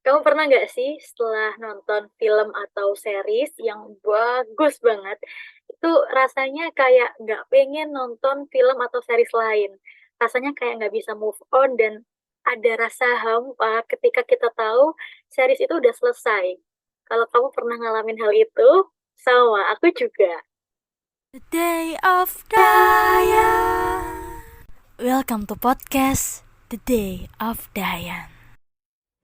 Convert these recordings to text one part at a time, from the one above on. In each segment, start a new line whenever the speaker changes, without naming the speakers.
Kamu pernah nggak sih setelah nonton film atau series yang bagus banget, itu rasanya kayak nggak pengen nonton film atau series lain. Rasanya kayak nggak bisa move on dan ada rasa hampa ketika kita tahu series itu udah selesai. Kalau kamu pernah ngalamin hal itu, sama aku juga.
The Day of Diane. Welcome to podcast The Day of Diane.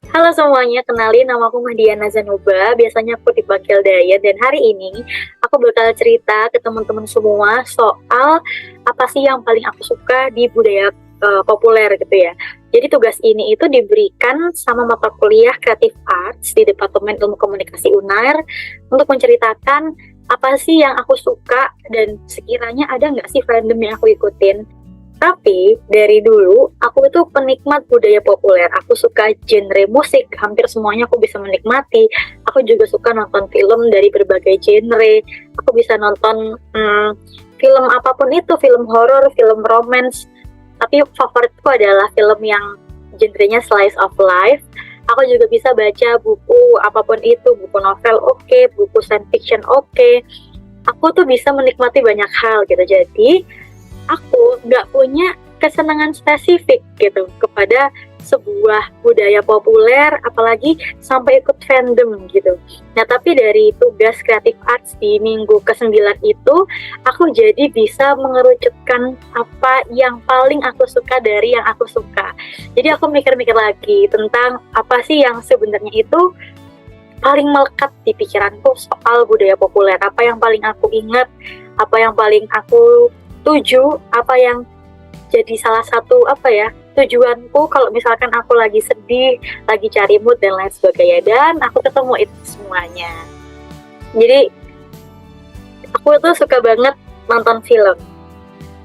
Halo semuanya, kenalin nama aku Mahdiana Zanuba, biasanya aku dipanggil Dayan, dan hari ini aku bakal cerita ke teman-teman semua soal apa sih yang paling aku suka di budaya populer gitu ya. Jadi tugas ini itu diberikan sama mata kuliah Creative Arts di Departemen Ilmu Komunikasi UNAIR untuk menceritakan apa sih yang aku suka dan sekiranya ada nggak sih fandom yang aku ikutin. Tapi dari dulu aku itu penikmat budaya populer. Aku suka genre musik, hampir semuanya aku bisa menikmati. Aku juga suka nonton film dari berbagai genre. Aku bisa nonton film apapun itu, film horor, film romance. Tapi favoritku adalah film yang genrenya slice of life. Aku juga bisa baca buku apapun itu, buku novel oke, buku science fiction oke. Aku tuh bisa menikmati banyak hal gitu. Jadi aku nggak punya kesenangan spesifik gitu kepada sebuah budaya populer, apalagi sampai ikut fandom gitu. Nah, tapi dari tugas Creative Arts di minggu ke-9 itu, aku jadi bisa mengerucutkan apa yang paling aku suka dari yang aku suka. Jadi aku mikir-mikir lagi tentang apa sih yang sebenarnya itu paling melekat di pikiranku soal budaya populer, apa yang paling aku ingat, apa yang paling aku tuju, apa yang jadi salah satu tujuanku kalau misalkan aku lagi sedih, lagi cari mood dan lain sebagainya, dan aku ketemu itu semuanya. Jadi aku tuh suka banget nonton film.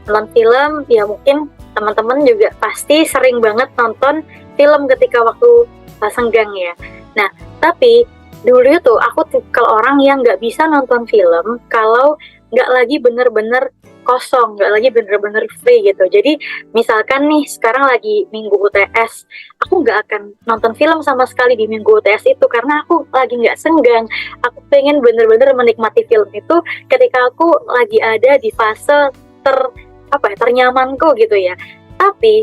Nonton film ya mungkin teman-teman juga pasti sering banget nonton film ketika waktu senggang ya. Nah, tapi dulu tuh aku tipikal orang yang nggak bisa nonton film kalau nggak lagi bener-bener kosong, nggak lagi bener-bener free gitu. Jadi misalkan nih sekarang lagi minggu UTS, aku nggak akan nonton film sama sekali di minggu UTS itu karena aku lagi nggak senggang. Aku pengen bener-bener menikmati film itu ketika aku lagi ada di fase ternyamanku gitu ya. Tapi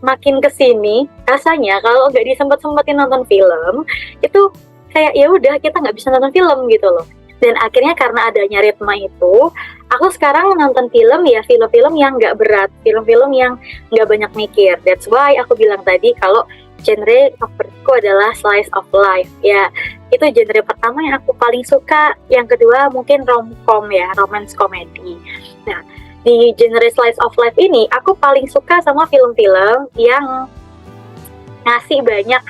makin kesini rasanya kalau nggak disempet-sempetin nonton film itu kayak ya udah kita nggak bisa nonton film gitu loh. Dan akhirnya karena adanya ritme itu, aku sekarang nonton film ya film-film yang nggak berat, film-film yang nggak banyak mikir. That's why aku bilang tadi kalau genre favoritku adalah slice of life. Ya, itu genre pertama yang aku paling suka. Yang kedua mungkin rom-com ya, romance comedy. Nah, di genre slice of life ini, aku paling suka sama film-film yang ngasih banyak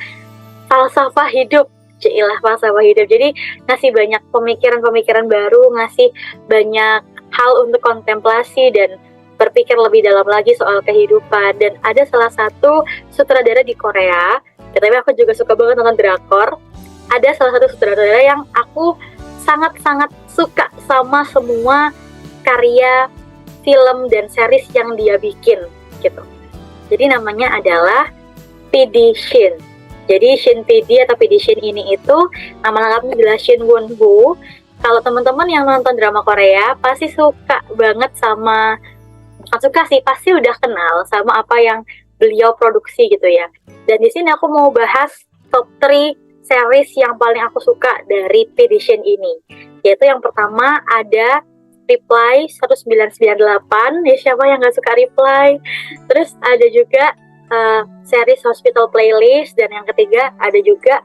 falsafah hidup. Cilah falsafah hidup. Jadi ngasih banyak pemikiran-pemikiran baru, ngasih banyak hal untuk kontemplasi dan berpikir lebih dalam lagi soal kehidupan. Dan ada salah satu sutradara di Korea, tapi aku juga suka banget nonton drakor. Ada salah satu sutradara yang aku sangat-sangat suka sama semua karya film dan series yang dia bikin gitu. Jadi namanya adalah PD Shin. Jadi Shin PD atau PD Shin ini itu nama lengkapnya adalah Shin Won Woo. Kalau teman-teman yang nonton drama Korea pasti suka banget sama, bukan suka sih, pasti udah kenal sama apa yang beliau produksi gitu ya. Dan di sini aku mau bahas top 3 series yang paling aku suka dari PD Shin ini. Yaitu yang pertama ada Reply 1998, ya siapa yang gak suka Reply. Terus ada juga series Hospital Playlist, dan yang ketiga ada juga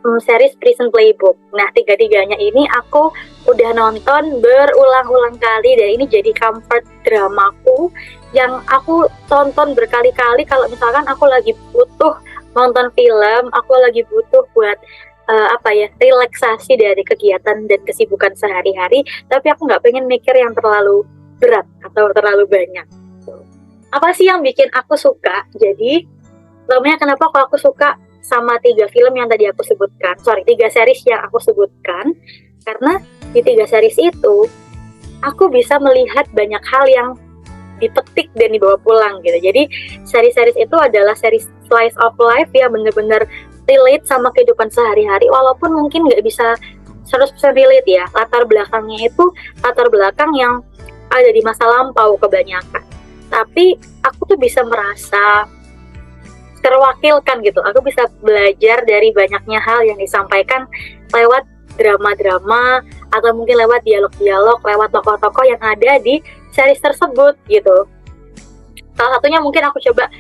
series Prison Playbook. Nah, tiga-tiganya ini aku udah nonton berulang-ulang kali dan ini jadi comfort dramaku yang aku tonton berkali-kali kalau misalkan aku lagi butuh nonton film, aku lagi butuh buat relaksasi dari kegiatan dan kesibukan sehari-hari, tapi aku nggak pengen mikir yang terlalu berat atau terlalu banyak. Apa sih yang bikin aku suka? Jadi, namanya kenapa aku suka sama 3 film yang tadi aku sebutkan, 3 series yang aku sebutkan, karena di 3 series itu, aku bisa melihat banyak hal yang dipetik dan dibawa pulang gitu. Jadi, series-series itu adalah series slice of life ya, bener-bener relate sama kehidupan sehari-hari, walaupun mungkin nggak bisa 100% relate ya. Latar belakangnya itu latar belakang yang ada di masa lampau kebanyakan. Tapi aku tuh bisa merasa terwakilkan gitu. Aku bisa belajar dari banyaknya hal yang disampaikan lewat drama-drama atau mungkin lewat dialog-dialog, lewat tokoh-tokoh yang ada di series tersebut gitu. Salah satunya mungkin aku coba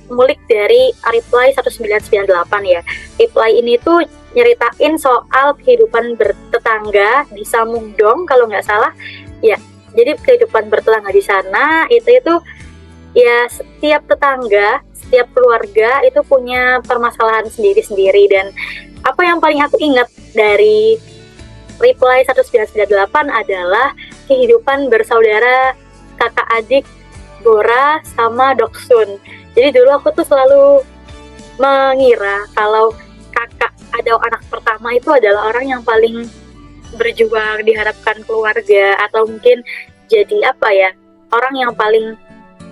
mulik dari Reply 1998 ya. Reply ini tuh nyeritain soal kehidupan bertetangga di Samungdong kalau nggak salah ya. Jadi kehidupan bertetangga di sana itu ya setiap tetangga, setiap keluarga itu punya permasalahan sendiri-sendiri. Dan apa yang paling aku ingat dari Reply 1998 adalah kehidupan bersaudara kakak adik Bora sama Doksun. Jadi dulu aku tuh selalu mengira kalau kakak atau anak pertama itu adalah orang yang paling berjuang, diharapkan keluarga, atau mungkin jadi orang yang paling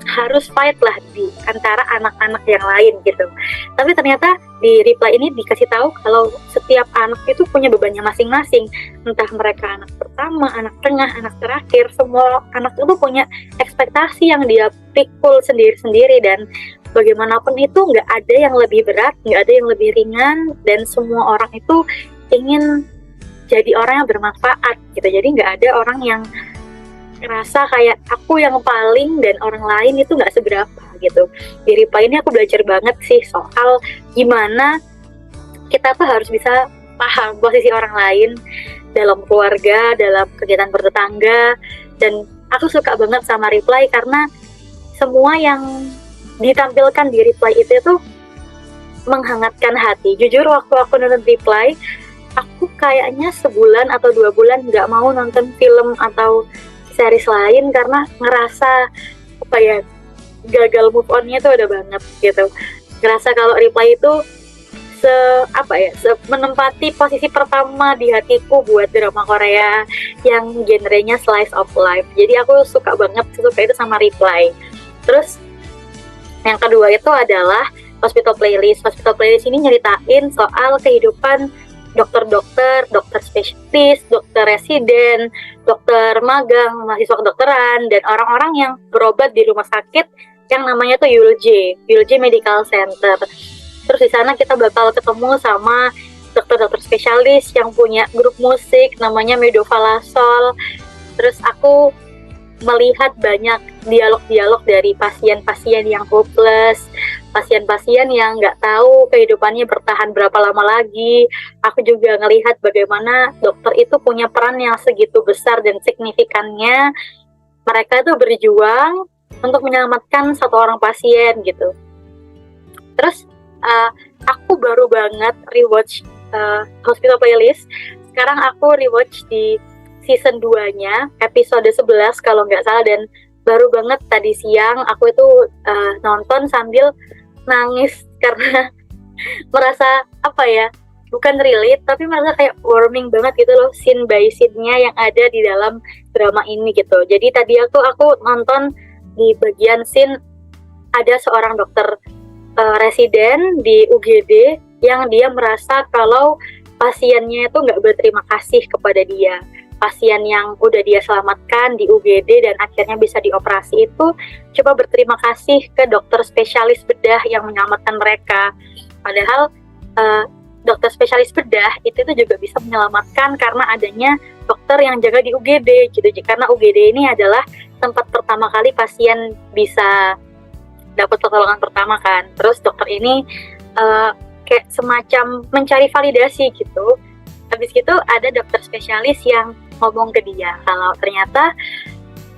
harus fight lah di antara anak-anak yang lain gitu. Tapi ternyata di Reply ini dikasih tahu kalau setiap anak itu punya bebannya masing-masing. Entah mereka anak pertama, anak tengah, anak terakhir, semua anak itu punya ekspektasi yang dia pikul sendiri-sendiri. Dan bagaimanapun itu nggak ada yang lebih berat, nggak ada yang lebih ringan, dan semua orang itu ingin jadi orang yang bermanfaat gitu. Jadi nggak ada orang yang ngerasa kayak aku yang paling dan orang lain itu nggak seberapa gitu. Di Reply ini aku belajar banget sih soal gimana kita tuh harus bisa paham posisi orang lain dalam keluarga, dalam kegiatan bertetangga. Dan aku suka banget sama Reply karena semua yang ditampilkan di Reply itu tuh menghangatkan hati. Jujur waktu aku nonton Reply, aku kayaknya sebulan atau 2 bulan nggak mau nonton film atau series lain karena ngerasa gagal move on-nya tuh ada banget gitu. Ngerasa kalau Reply itu menempati posisi pertama di hatiku buat drama Korea yang genrenya slice of life. Jadi aku suka itu sama Reply. Terus yang kedua itu adalah Hospital Playlist. Hospital Playlist ini nyeritain soal kehidupan dokter-dokter, dokter spesialis, dokter residen, dokter magang, mahasiswa kedokteran, dan orang-orang yang berobat di rumah sakit yang namanya tuh ULJ Medical Center. Terus di sana kita bakal ketemu sama dokter-dokter spesialis yang punya grup musik namanya Medofalasol. Terus aku melihat banyak dialog-dialog dari pasien-pasien yang hopeless, pasien-pasien yang nggak tahu kehidupannya bertahan berapa lama lagi. Aku juga ngelihat bagaimana dokter itu punya peran yang segitu besar dan signifikannya. Mereka tuh berjuang untuk menyelamatkan satu orang pasien gitu. Terus aku baru banget rewatch Hospital Playlist. Sekarang aku rewatch di season 2-nya, episode 11 kalau nggak salah, dan baru banget tadi siang aku itu nonton sambil nangis karena merasa bukan relate tapi merasa kayak warming banget gitu loh, scene by scene-nya yang ada di dalam drama ini gitu. Jadi tadi aku nonton di bagian scene ada seorang dokter residen di UGD yang dia merasa kalau pasiennya itu nggak berterima kasih kepada dia. Pasien yang udah dia selamatkan di UGD dan akhirnya bisa dioperasi itu coba berterima kasih ke dokter spesialis bedah yang menyelamatkan mereka. Padahal dokter spesialis bedah itu juga bisa menyelamatkan karena adanya dokter yang jaga di UGD gitu. Karena UGD ini adalah tempat pertama kali pasien bisa dapat pertolongan pertama kan. Terus dokter ini kayak semacam mencari validasi gitu. Habis gitu ada dokter spesialis yang ngomong ke dia kalau ternyata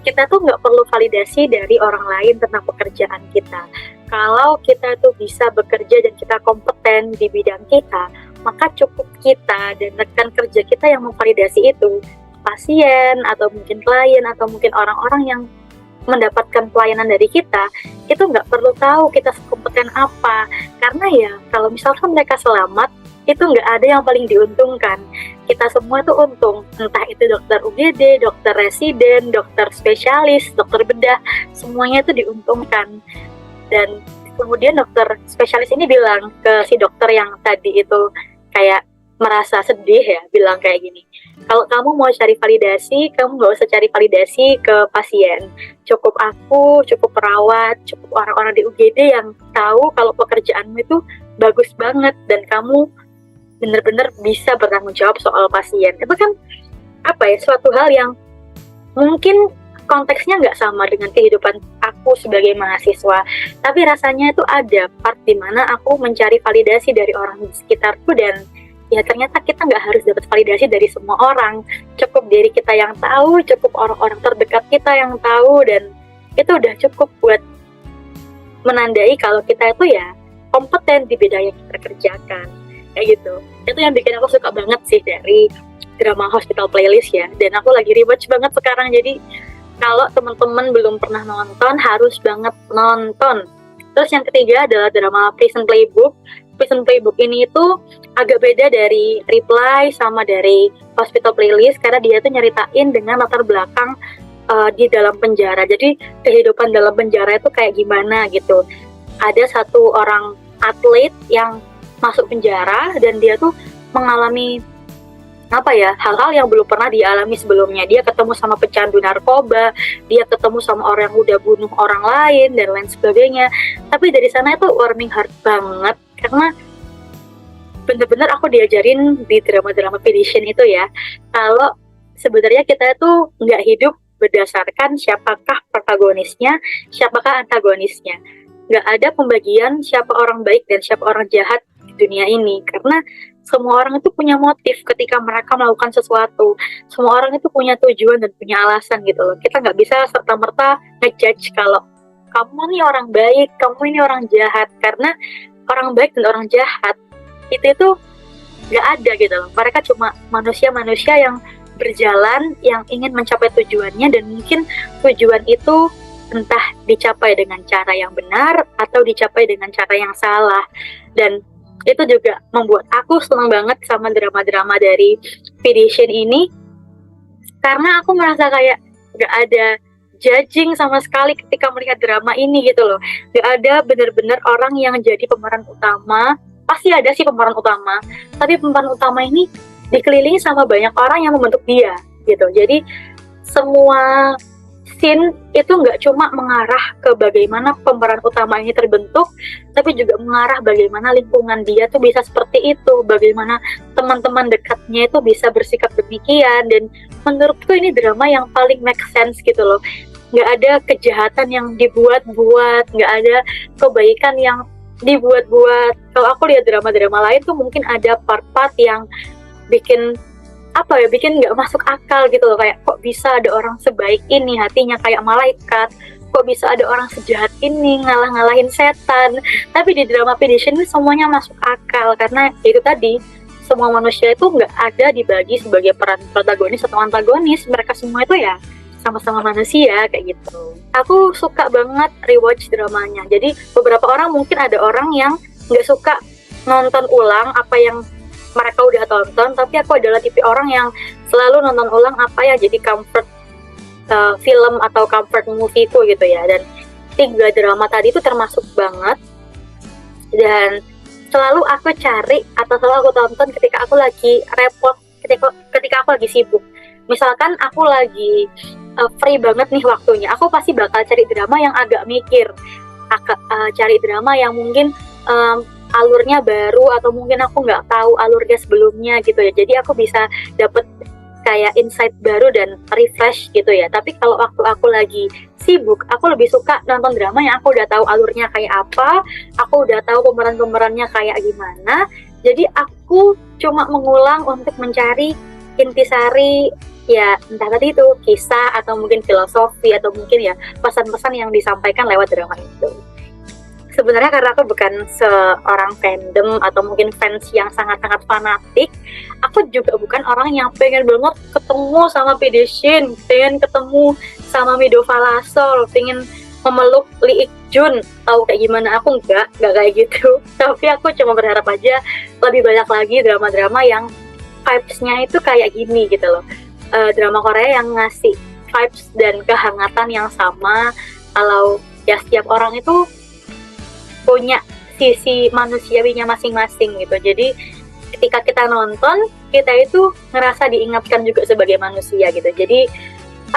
kita tuh nggak perlu validasi dari orang lain tentang pekerjaan kita. Kalau kita tuh bisa bekerja dan kita kompeten di bidang kita, maka cukup kita dan rekan kerja kita yang memvalidasi itu. Pasien atau mungkin klien atau mungkin orang-orang yang mendapatkan pelayanan dari kita, itu nggak perlu tahu kita kompeten apa. Karena ya kalau misalkan mereka selamat, itu nggak ada yang paling diuntungkan. Kita semua tuh untung, entah itu dokter UGD, dokter residen, dokter spesialis, dokter bedah, semuanya itu diuntungkan. Dan Kemudian dokter spesialis ini bilang ke si dokter yang tadi itu kayak merasa sedih ya, bilang kayak gini, kalau kamu mau cari validasi, kamu nggak usah cari validasi ke pasien. Cukup aku, cukup perawat, cukup orang-orang di UGD yang tahu kalau pekerjaanmu itu bagus banget dan kamu benar-benar bisa bertanggung jawab soal pasien. Itu kan suatu hal yang mungkin konteksnya nggak sama dengan kehidupan aku sebagai mahasiswa, tapi rasanya itu ada part di mana aku mencari validasi dari orang di sekitarku dan ya ternyata kita nggak harus dapat validasi dari semua orang, cukup diri kita yang tahu, cukup orang-orang terdekat kita yang tahu, dan itu udah cukup buat menandai kalau kita itu ya kompeten di bidang yang kita kerjakan, kayak gitu. Itu yang bikin aku suka banget sih dari drama Hospital Playlist ya, dan aku lagi rewatch banget sekarang, jadi kalau teman-teman belum pernah nonton, harus banget nonton. Terus yang ketiga adalah drama Prison Playbook. Prison Playbook ini itu agak beda dari Reply sama dari Hospital Playlist karena dia tuh nyeritain dengan latar belakang di dalam penjara. Jadi kehidupan dalam penjara itu kayak gimana gitu. Ada satu orang atlet yang masuk penjara dan dia tuh mengalami hal-hal yang belum pernah dialami sebelumnya. Dia ketemu sama pecandu narkoba, dia ketemu sama orang yang udah bunuh orang lain dan lain sebagainya. Tapi dari sana itu warming heart banget karena bener-bener aku diajarin di drama-drama Pedition itu ya, kalau sebenarnya kita itu nggak hidup berdasarkan siapakah protagonisnya, siapakah antagonisnya. Nggak ada pembagian siapa orang baik dan siapa orang jahat di dunia ini, karena semua orang itu punya motif ketika mereka melakukan sesuatu. Semua orang itu punya tujuan dan punya alasan gitu loh. Kita nggak bisa serta-merta ngejudge kalau kamu ini orang baik, kamu ini orang jahat, karena orang baik dan orang jahat itu nggak ada gitu loh. Mereka cuma manusia-manusia yang berjalan, yang ingin mencapai tujuannya, dan mungkin tujuan itu entah dicapai dengan cara yang benar atau dicapai dengan cara yang salah. Dan itu juga membuat aku senang banget sama drama-drama dari Pedition ini, karena aku merasa kayak gak ada judging sama sekali ketika melihat drama ini gitu loh. Gak ada benar-benar orang yang jadi pemeran utama. Pasti ada sih pemeran utama, tapi pemeran utama ini dikelilingi sama banyak orang yang membentuk dia gitu. Jadi semua scene itu nggak cuma mengarah ke bagaimana pemeran utama ini terbentuk, tapi juga mengarah bagaimana lingkungan dia tuh bisa seperti itu, bagaimana teman-teman dekatnya itu bisa bersikap demikian. Dan menurutku ini drama yang paling make sense gitu loh. Nggak ada kejahatan yang dibuat-buat, nggak ada kebaikan yang dibuat-buat. Kalau aku lihat drama-drama lain tuh mungkin ada part-part yang bikin bikin nggak masuk akal gitu loh, kayak kok bisa ada orang sebaik ini hatinya kayak malaikat, kok bisa ada orang sejahat ini ngalah-ngalahin setan. Tapi di drama Pedition ini semuanya masuk akal, karena itu tadi, semua manusia itu nggak ada dibagi sebagai peran protagonis atau antagonis, mereka semua itu ya sama-sama manusia kayak gitu. Aku suka banget rewatch dramanya. Jadi beberapa orang, mungkin ada orang yang nggak suka nonton ulang apa yang mereka udah tonton, tapi aku adalah tipe orang yang selalu nonton ulang apa yang jadi comfort film atau comfort movie ku gitu ya. Dan 3 drama tadi itu termasuk banget, dan selalu aku cari atau selalu aku tonton ketika aku lagi repot, ketika aku lagi sibuk. Misalkan aku lagi free banget nih waktunya, aku pasti bakal cari drama yang agak mikir, cari drama yang mungkin alurnya baru atau mungkin aku nggak tahu alurnya sebelumnya gitu ya. Jadi aku bisa dapet kayak insight baru dan refresh gitu ya. Tapi kalau waktu aku lagi sibuk, aku lebih suka nonton drama yang aku udah tahu alurnya kayak apa, aku udah tahu pemeran-pemerannya kayak gimana. Jadi aku cuma mengulang untuk mencari intisari ya, entah tadi itu kisah atau mungkin filosofi atau mungkin ya pesan-pesan yang disampaikan lewat drama itu. Sebenarnya karena aku bukan seorang fandom atau mungkin fans yang sangat-sangat fanatik, aku juga bukan orang yang pengen banget ketemu sama Pedition, pengen ketemu sama Mido Falasol, pengen memeluk Lee Ik Jun, tahu kayak gimana. Aku enggak kayak gitu. Tapi aku cuma berharap aja lebih banyak lagi drama-drama yang vibes-nya itu kayak gini gitu loh. Drama Korea yang ngasih vibes dan kehangatan yang sama. Kalau ya setiap orang itu punya sisi manusiawinya masing-masing gitu. Jadi ketika kita nonton, kita itu ngerasa diingatkan juga sebagai manusia gitu. Jadi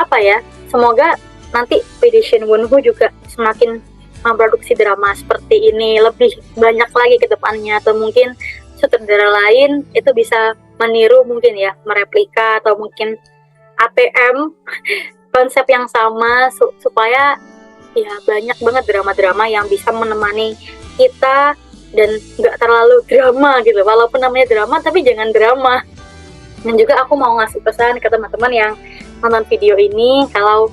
apa ya, semoga nanti PD Shin Won-ho juga semakin memproduksi drama seperti ini lebih banyak lagi ke depannya, atau mungkin sutradara lain itu bisa meniru mungkin ya, mereplika atau mungkin ATM konsep yang sama supaya ya banyak banget drama-drama yang bisa menemani kita dan nggak terlalu drama gitu. Walaupun namanya drama tapi jangan drama. Dan juga aku mau ngasih pesan ke teman-teman yang nonton video ini, kalau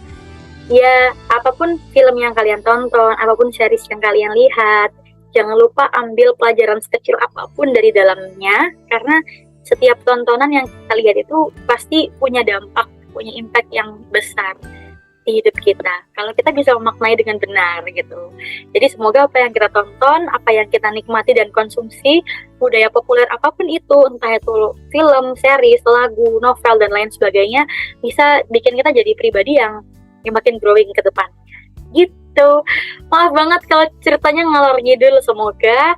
ya apapun film yang kalian tonton, apapun series yang kalian lihat, jangan lupa ambil pelajaran sekecil apapun dari dalamnya, karena setiap tontonan yang kita lihat itu pasti punya dampak, punya impact yang besar di hidup kita kalau kita bisa memaknai dengan benar gitu. Jadi semoga apa yang kita tonton, apa yang kita nikmati dan konsumsi, budaya populer apapun itu, entah itu film, series, lagu, novel dan lain sebagainya, bisa bikin kita jadi pribadi yang makin growing ke depan gitu. Maaf banget kalau ceritanya ngalor ngidul, semoga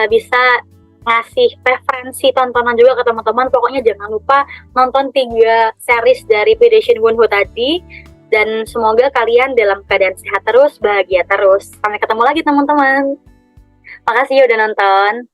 bisa ngasih referensi tontonan juga ke teman-teman. Pokoknya jangan lupa nonton 3 series dari PD Shin Won-ho tadi, dan semoga kalian dalam keadaan sehat terus, bahagia terus. Sampai ketemu lagi teman-teman. Makasih udah nonton.